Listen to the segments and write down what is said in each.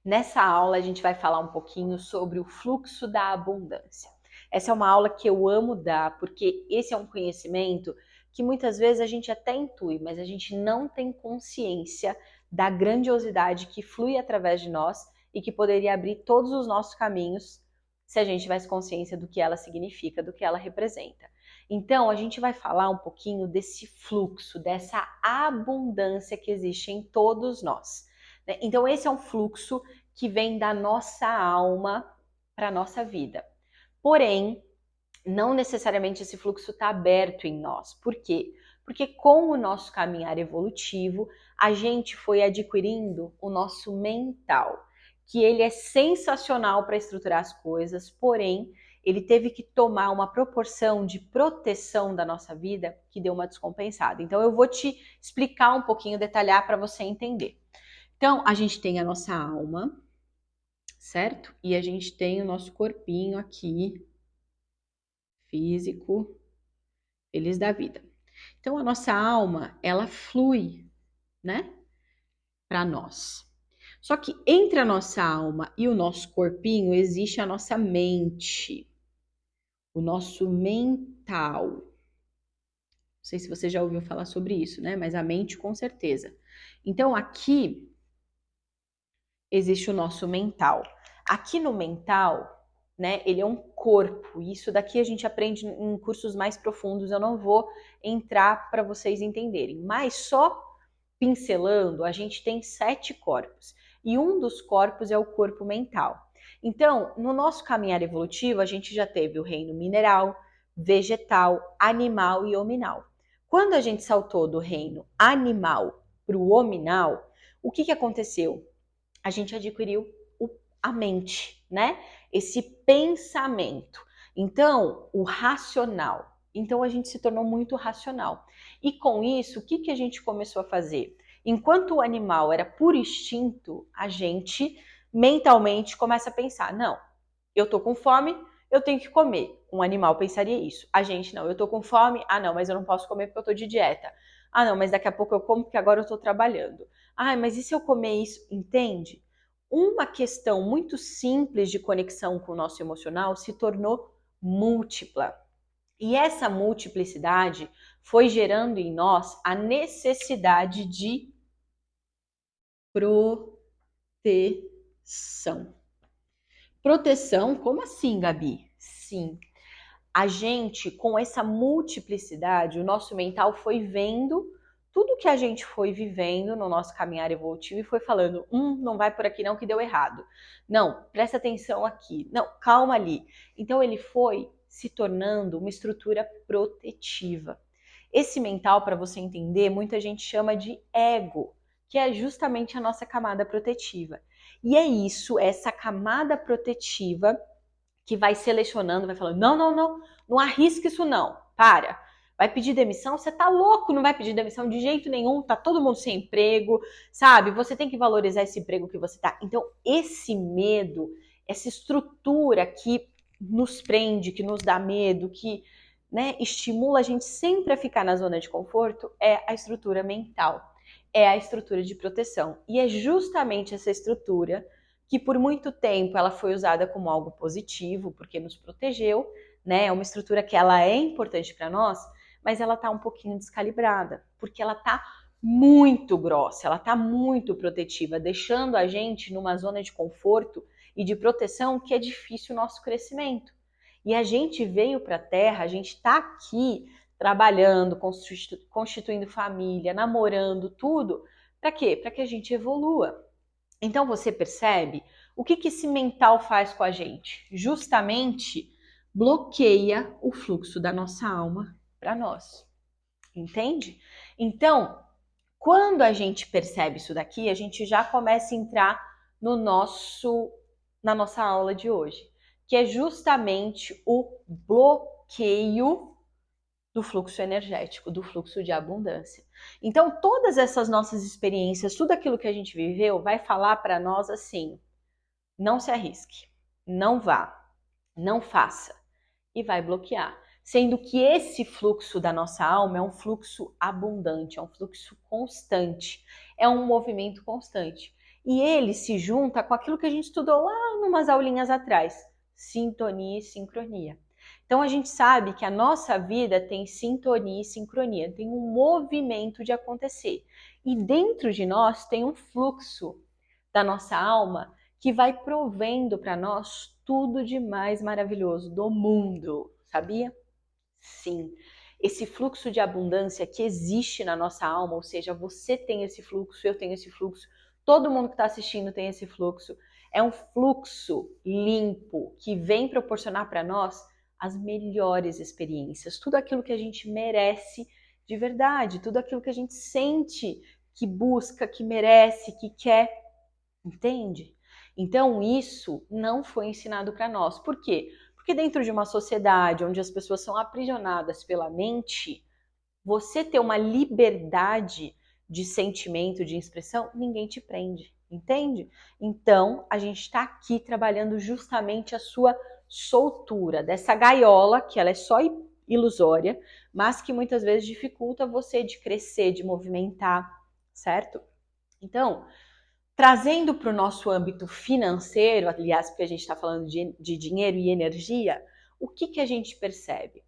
Nessa aula a gente vai falar um pouquinho sobre o fluxo da abundância. Essa é uma aula que eu amo dar, porque esse é um conhecimento que muitas vezes a gente até intui, mas a gente não tem consciência da grandiosidade que flui através de nós e que poderia abrir todos os nossos caminhos se a gente tivesse consciência do que ela significa, do que ela representa. Então, a gente vai falar um pouquinho desse fluxo, dessa abundância que existe em todos nós. Então, esse é um fluxo que vem da nossa alma para a nossa vida. Porém, não necessariamente esse fluxo está aberto em nós. Por quê? Porque com o nosso caminhar evolutivo, a gente foi adquirindo o nosso mental, que ele é sensacional para estruturar as coisas, porém, ele teve que tomar uma proporção de proteção da nossa vida que deu uma descompensada. Então, eu vou te explicar um pouquinho, detalhar para você entender. Então, a gente tem a nossa alma, certo? E a gente tem o nosso corpinho aqui, físico, feliz da vida. Então, a nossa alma, ela flui, né, para nós. Só que entre a nossa alma e o nosso corpinho existe a nossa mente, o nosso mental. Não sei se você já ouviu falar sobre isso, né? Mas a mente, com certeza. Então, aqui existe o nosso mental. Aqui no mental, né, ele é um corpo. Isso daqui a gente aprende em cursos mais profundos, eu não vou entrar para vocês entenderem. Mas só pincelando, a gente tem 7 corpos. E um dos corpos é o corpo mental. Então, no nosso caminhar evolutivo, a gente já teve o reino mineral, vegetal, animal e hominal. Quando a gente saltou do reino animal para o hominal, o que aconteceu? A gente adquiriu a mente, né? Esse pensamento. Então, o racional. Então, a gente se tornou muito racional. E com isso, o que a gente começou a fazer? Enquanto o animal era por instinto, a gente mentalmente começa a pensar: não, eu tô com fome, eu tenho que comer. Um animal pensaria isso. A gente não, eu tô com fome, ah não, mas eu não posso comer porque eu tô de dieta. Ah não, mas daqui a pouco eu como porque agora eu tô trabalhando. Ah, mas e se eu comer isso? Entende? Uma questão muito simples de conexão com o nosso emocional se tornou múltipla. E essa multiplicidade foi gerando em nós a necessidade de proteção. Proteção, como assim, Gabi? Sim, a gente, com essa multiplicidade, o nosso mental foi vendo tudo que a gente foi vivendo no nosso caminhar evolutivo e foi falando, não vai por aqui não que deu errado. Não, presta atenção aqui. Não, calma ali. Então ele foi se tornando uma estrutura protetiva. Esse mental, para você entender, muita gente chama de ego, que é justamente a nossa camada protetiva. E é isso, essa camada protetiva que vai selecionando, vai falando, não arrisca isso não, para. Vai pedir demissão? Você tá louco, não vai pedir demissão de jeito nenhum, tá todo mundo sem emprego, sabe? Você tem que valorizar esse emprego que você tá. Então, esse medo, essa estrutura que nos prende, que nos dá medo, que, né, estimula a gente sempre a ficar na zona de conforto, é a estrutura mental, é a estrutura de proteção. E é justamente essa estrutura que por muito tempo ela foi usada como algo positivo, porque nos protegeu, né? É uma estrutura que ela é importante para nós, mas ela está um pouquinho descalibrada, porque ela está muito grossa, ela está muito protetiva, deixando a gente numa zona de conforto e de proteção que é difícil o nosso crescimento. E a gente veio para a Terra, a gente está aqui trabalhando, constituindo família, namorando, tudo, para quê? Para que a gente evolua. Então você percebe o que esse mental faz com a gente? Justamente bloqueia o fluxo da nossa alma para nós. Entende? Então, quando a gente percebe isso daqui, a gente já começa a entrar no na nossa aula de hoje, que é justamente o bloqueio do fluxo energético, do fluxo de abundância. Então, todas essas nossas experiências, tudo aquilo que a gente viveu, vai falar para nós assim: não se arrisque, não vá, não faça, e vai bloquear. Sendo que esse fluxo da nossa alma é um fluxo abundante, é um fluxo constante, é um movimento constante. E ele se junta com aquilo que a gente estudou lá numas aulinhas atrás, sintonia e sincronia. Então a gente sabe que a nossa vida tem sintonia e sincronia, tem um movimento de acontecer. E dentro de nós tem um fluxo da nossa alma que vai provendo para nós tudo de mais maravilhoso do mundo, sabia? Sim. Esse fluxo de abundância que existe na nossa alma, ou seja, você tem esse fluxo, eu tenho esse fluxo, todo mundo que está assistindo tem esse fluxo. É um fluxo limpo que vem proporcionar para nós as melhores experiências, tudo aquilo que a gente merece de verdade, tudo aquilo que a gente sente que busca, que merece, que quer, entende? Então isso não foi ensinado para nós. Por quê? Porque dentro de uma sociedade onde as pessoas são aprisionadas pela mente, você ter uma liberdade de sentimento, de expressão, ninguém te prende, entende? Então, a gente está aqui trabalhando justamente a sua soltura, dessa gaiola, que ela é só ilusória, mas que muitas vezes dificulta você de crescer, de movimentar, certo? Então, trazendo para o nosso âmbito financeiro, aliás, porque a gente está falando de dinheiro e energia, o que a gente percebe?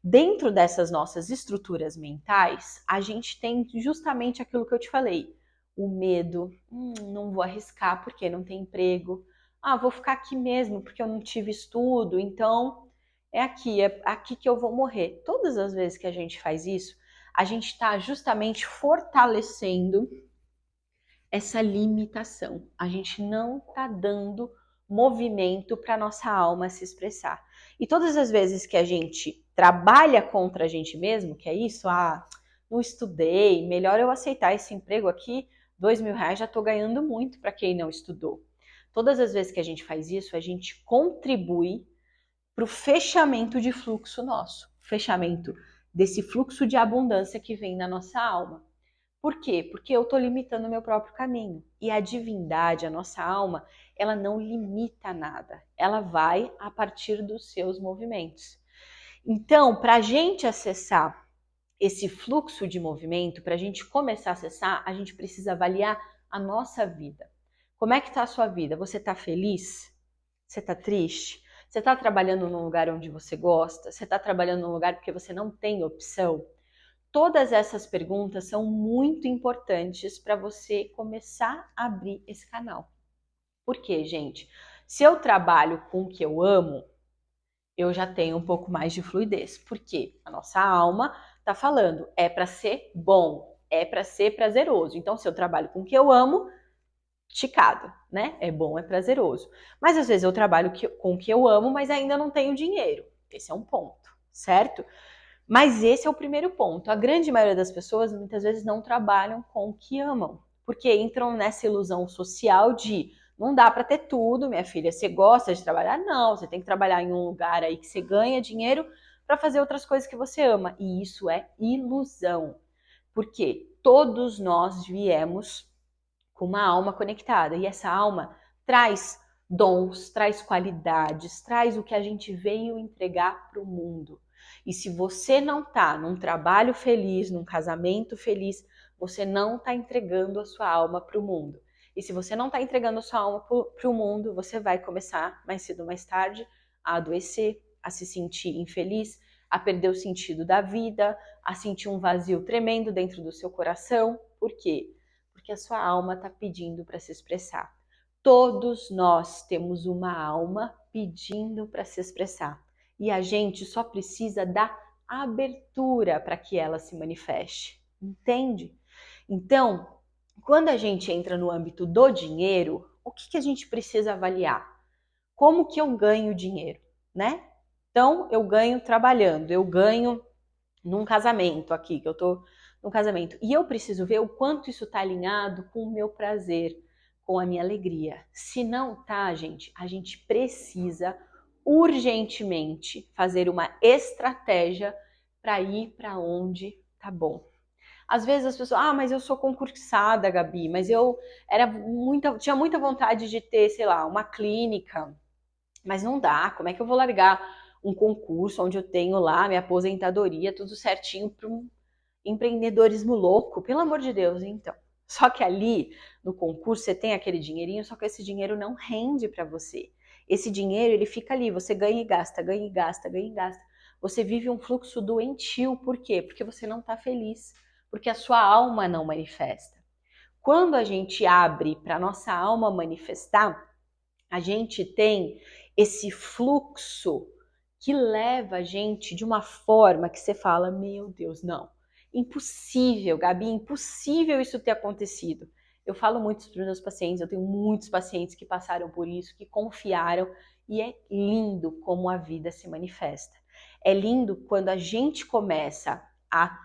Dentro dessas nossas estruturas mentais, a gente tem justamente aquilo que eu te falei. O medo, não vou arriscar porque não tem emprego. Ah, vou ficar aqui mesmo porque eu não tive estudo, então é aqui que eu vou morrer. Todas as vezes que a gente faz isso, a gente está justamente fortalecendo essa limitação. A gente não está dando movimento para nossa alma se expressar. E todas as vezes que a gente trabalha contra a gente mesmo, que é isso, não estudei, melhor eu aceitar esse emprego aqui, R$ 2.000 já estou ganhando muito para quem não estudou. Todas as vezes que a gente faz isso, a gente contribui para o fechamento de fluxo nosso, fechamento desse fluxo de abundância que vem na nossa alma. Por quê? Porque eu estou limitando o meu próprio caminho. E a divindade, a nossa alma, ela não limita nada. Ela vai a partir dos seus movimentos. Então, para a gente acessar esse fluxo de movimento, para a gente começar a acessar, a gente precisa avaliar a nossa vida. Como é que está a sua vida? Você está feliz? Você está triste? Você está trabalhando num lugar onde você gosta? Você está trabalhando num lugar porque você não tem opção? Todas essas perguntas são muito importantes para você começar a abrir esse canal. Por quê, gente? Se eu trabalho com o que eu amo, eu já tenho um pouco mais de fluidez. Por quê? A nossa alma está falando, é para ser bom, é para ser prazeroso. Então, se eu trabalho com o que eu amo, esticado, né? É bom, é prazeroso. Mas às vezes eu trabalho com o que eu amo, mas ainda não tenho dinheiro. Esse é um ponto, certo? Mas esse é o primeiro ponto. A grande maioria das pessoas muitas vezes não trabalham com o que amam, porque entram nessa ilusão social de não dá para ter tudo, minha filha. Você gosta de trabalhar? Não, você tem que trabalhar em um lugar aí que você ganha dinheiro para fazer outras coisas que você ama. E isso é ilusão, porque todos nós viemos com uma alma conectada e essa alma traz dons, traz qualidades, traz o que a gente veio entregar para o mundo. E se você não está num trabalho feliz, num casamento feliz, você não está entregando a sua alma para o mundo. E se você não está entregando a sua alma para o mundo, você vai começar, mais cedo ou mais tarde, a adoecer, a se sentir infeliz, a perder o sentido da vida, a sentir um vazio tremendo dentro do seu coração. Por quê? Porque a sua alma está pedindo para se expressar. Todos nós temos uma alma pedindo para se expressar. E a gente só precisa dar abertura para que ela se manifeste. Entende? Então, quando a gente entra no âmbito do dinheiro, o que a gente precisa avaliar? Como que eu ganho dinheiro, né? Então, eu ganho trabalhando, eu ganho num casamento aqui, que eu tô num casamento. E eu preciso ver o quanto isso tá alinhado com o meu prazer, com a minha alegria. Se não tá, gente, a gente precisa urgentemente fazer uma estratégia para ir para onde tá bom. Às vezes as pessoas, mas eu sou concursada, Gabi, mas eu tinha muita vontade de ter, sei lá, uma clínica, mas não dá. Como é que eu vou largar um concurso onde eu tenho lá minha aposentadoria, tudo certinho para um empreendedorismo louco? Pelo amor de Deus, então. Só que ali no concurso você tem aquele dinheirinho, só que esse dinheiro não rende para você. Esse dinheiro ele fica ali, você ganha e gasta, ganha e gasta, ganha e gasta. Você vive um fluxo doentio, por quê? Porque você não está feliz, porque a sua alma não manifesta. Quando a gente abre para nossa alma manifestar, a gente tem esse fluxo que leva a gente de uma forma que você fala, meu Deus, não, impossível, Gabi, impossível isso ter acontecido. Eu falo muito para os meus pacientes, eu tenho muitos pacientes que passaram por isso, que confiaram, e é lindo como a vida se manifesta. É lindo quando a gente começa a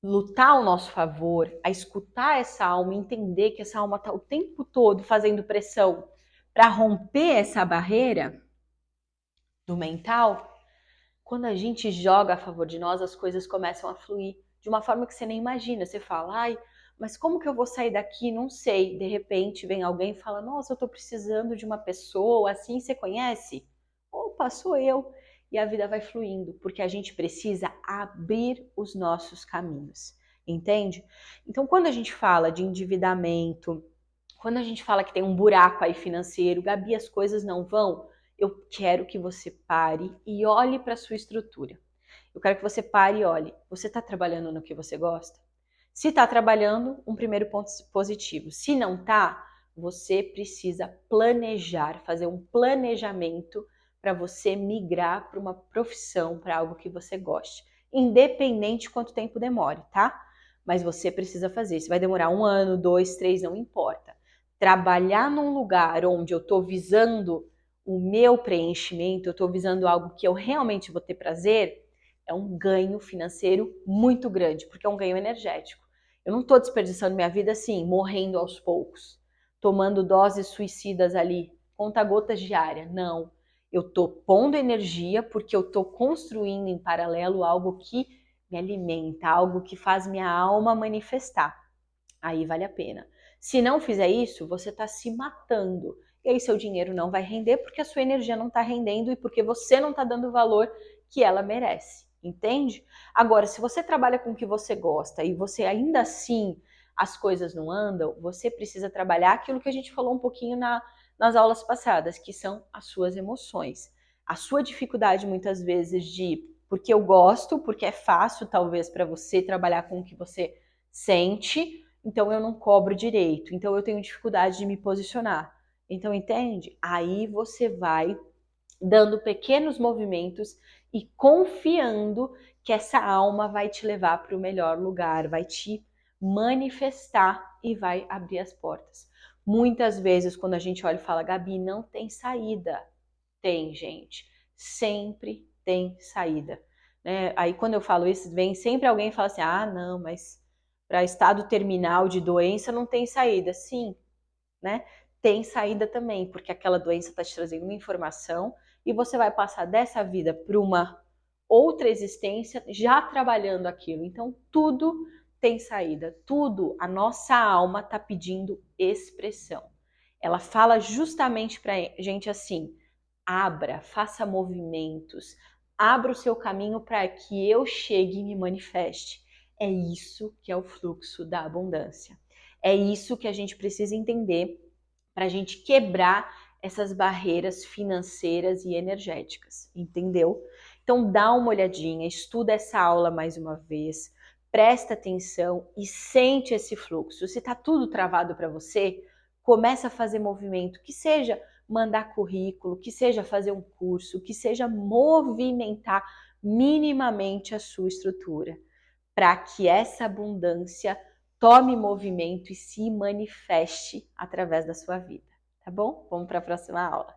lutar ao nosso favor, a escutar essa alma, entender que essa alma está o tempo todo fazendo pressão para romper essa barreira do mental. Quando a gente joga a favor de nós, as coisas começam a fluir de uma forma que você nem imagina. Você fala, ai, mas como que eu vou sair daqui? Não sei. De repente vem alguém e fala, nossa, eu tô precisando de uma pessoa assim, você conhece? Opa, sou eu. E a vida vai fluindo, porque a gente precisa abrir os nossos caminhos, entende? Então, quando a gente fala de endividamento, quando a gente fala que tem um buraco aí financeiro, Gabi, as coisas não vão, eu quero que você pare e olhe para a sua estrutura. Eu quero que você pare e olhe. Você está trabalhando no que você gosta? Se está trabalhando, um primeiro ponto positivo. Se não está, você precisa planejar, fazer um planejamento para você migrar para uma profissão, para algo que você goste. Independente de quanto tempo demore, tá? Mas você precisa fazer. Se vai demorar 1 ano, 2, 3, não importa. Trabalhar num lugar onde eu estou visando o meu preenchimento, eu estou visando algo que eu realmente vou ter prazer, é um ganho financeiro muito grande, porque é um ganho energético. Eu não estou desperdiçando minha vida assim, morrendo aos poucos, tomando doses suicidas ali, conta-gotas diária. Não. Eu estou pondo energia porque eu estou construindo em paralelo algo que me alimenta, algo que faz minha alma manifestar. Aí vale a pena. Se não fizer isso, você está se matando. E aí seu dinheiro não vai render porque a sua energia não está rendendo e porque você não está dando o valor que ela merece. Entende? Agora, se você trabalha com o que você gosta e você ainda assim as coisas não andam, você precisa trabalhar aquilo que a gente falou um pouquinho nas aulas passadas, que são as suas emoções. A sua dificuldade muitas vezes de porque eu gosto, porque é fácil talvez para você trabalhar com o que você sente, então eu não cobro direito, então eu tenho dificuldade de me posicionar. Então, entende? Aí você vai dando pequenos movimentos e confiando que essa alma vai te levar para o melhor lugar, vai te manifestar e vai abrir as portas. Muitas vezes, quando a gente olha e fala, Gabi, não tem saída. Tem, gente. Sempre tem saída. Né? Aí, quando eu falo isso, vem sempre alguém e fala assim, ah, não, mas para estado terminal de doença não tem saída. Sim, né? Tem saída também, porque aquela doença está te trazendo uma informação e você vai passar dessa vida para uma outra existência já trabalhando aquilo. Então, tudo tem saída, tudo, a nossa alma está pedindo expressão. Ela fala justamente para a gente assim, abra, faça movimentos, abra o seu caminho para que eu chegue e me manifeste. É isso que é o fluxo da abundância. É isso que a gente precisa entender para a gente quebrar essas barreiras financeiras e energéticas, entendeu? Então dá uma olhadinha, estuda essa aula mais uma vez, presta atenção e sente esse fluxo. Se está tudo travado para você, começa a fazer movimento, que seja mandar currículo, que seja fazer um curso, que seja movimentar minimamente a sua estrutura, para que essa abundância tome movimento e se manifeste através da sua vida, tá bom? Vamos para a próxima aula.